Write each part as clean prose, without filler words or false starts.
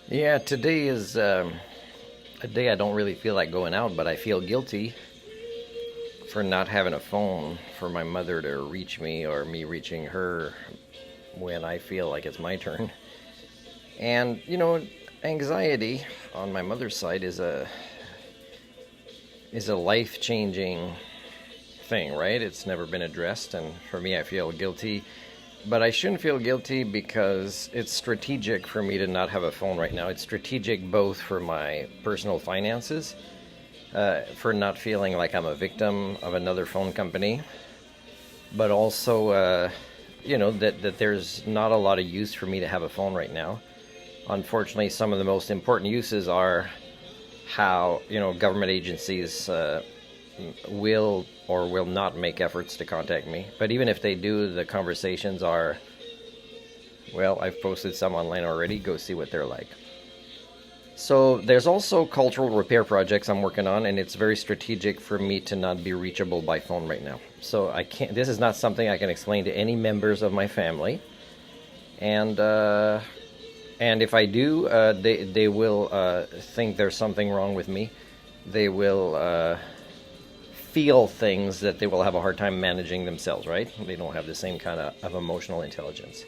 Yeah, today is a day I don't really feel like going out, but I feel guilty for not having a phone for my mother to reach me or me reaching her when I feel like it's my turn. And, anxiety on my mother's side is a life-changing thing, right? It's never been addressed, and for me I feel guilty. But I shouldn't feel guilty because it's strategic for me to not have a phone right now. It's strategic both for my personal finances, for not feeling like I'm a victim of another phone company, but also, that there's not a lot of use for me to have a phone right now. Unfortunately, some of the most important uses are how, government agencies will or will not make efforts to contact me. But even if they do, the conversations are, well, I've posted some online already. Go see what they're like. So there's also cultural repair projects I'm working on, and it's very strategic for me to not be reachable by phone right now. So I can't. This is not something I can explain to any members of my family, and if I do, they will think there's something wrong with me. They will feel things that they will have a hard time managing themselves. Right? They don't have the same kind of emotional intelligence.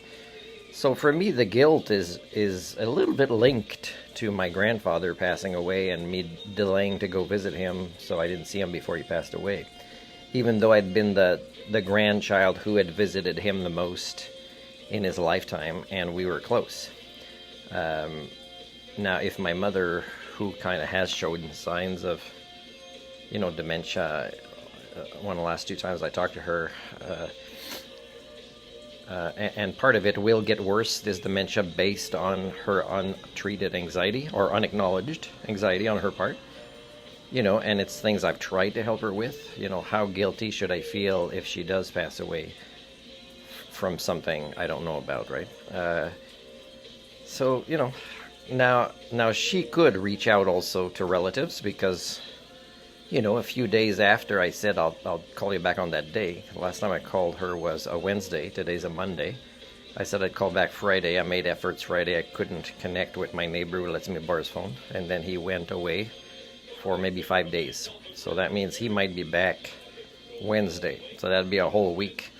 So for me, the guilt is a little bit linked to my grandfather passing away and me delaying to go visit him, so I didn't see him before he passed away. Even though I'd been the grandchild who had visited him the most in his lifetime, and we were close. Now, if my mother, who kind of has showed signs of, dementia, one of the last two times I talked to her, and part of it will get worse, this dementia, based on her untreated anxiety or unacknowledged anxiety on her part. And it's things I've tried to help her with. How guilty should I feel if she does pass away from something I don't know about, right? So, now she could reach out also to relatives because, a few days after I said I'll call you back on that day. The last time I called her was a Wednesday. Today's a Monday. I said I'd call back Friday. I made efforts Friday. I couldn't connect with my neighbor who lets me borrow his phone. And then he went away for maybe 5 days. So that means he might be back Wednesday. So that'd be a whole week.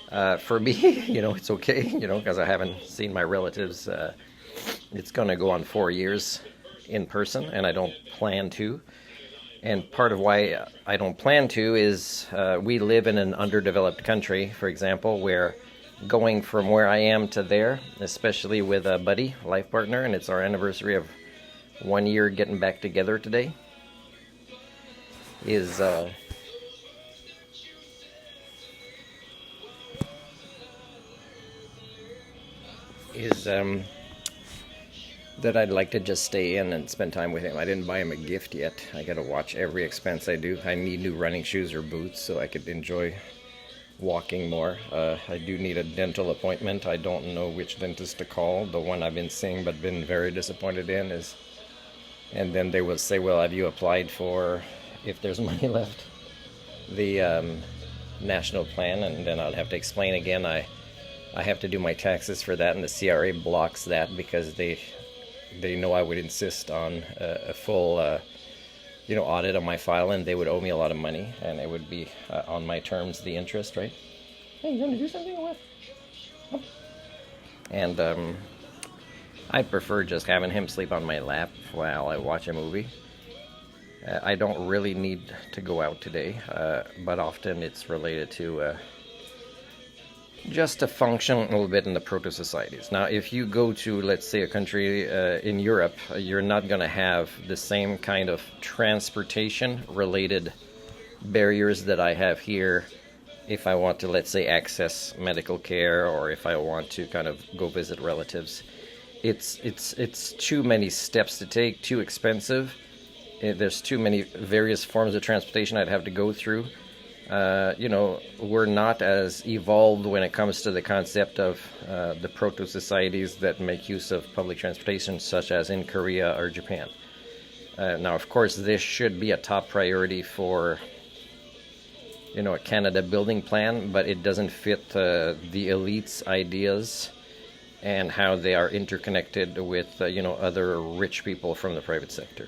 For me, it's okay, because I haven't seen my relatives. It's going to go on 4 years in person, and I don't plan to. And part of why I don't plan to is we live in an underdeveloped country, for example, where going from where I am to there, especially with a buddy, life partner, and it's our anniversary of 1 year getting back together today, is that I'd like to just stay in and spend time with him. I didn't buy him a gift yet. I gotta watch every expense I do. I need new running shoes or boots so I could enjoy walking more. I do need a dental appointment. I don't know which dentist to call. The one I've been seeing but been very disappointed in is, and then they will say, well, have you applied for, if there's money left, the national plan? And then I'll have to explain again. I have to do my taxes for that, and the CRA blocks that because they know I would insist on a full, audit on my file, and they would owe me a lot of money, and it would be on my terms, the interest, right? Hey, you going to do something or what? Oh. And I prefer just having him sleep on my lap while I watch a movie. I don't really need to go out today, but often it's related to just to function a little bit in the proto-societies. Now, if you go to, let's say, a country in Europe, you're not going to have the same kind of transportation-related barriers that I have here if I want to, let's say, access medical care or if I want to kind of go visit relatives. It's too many steps to take, too expensive. There's too many various forms of transportation I'd have to go through. We're not as evolved when it comes to the concept of the proto-societies that make use of public transportation, such as in Korea or Japan. Now, of course, this should be a top priority for, a Canada building plan, but it doesn't fit the elite's ideas and how they are interconnected with other rich people from the private sector.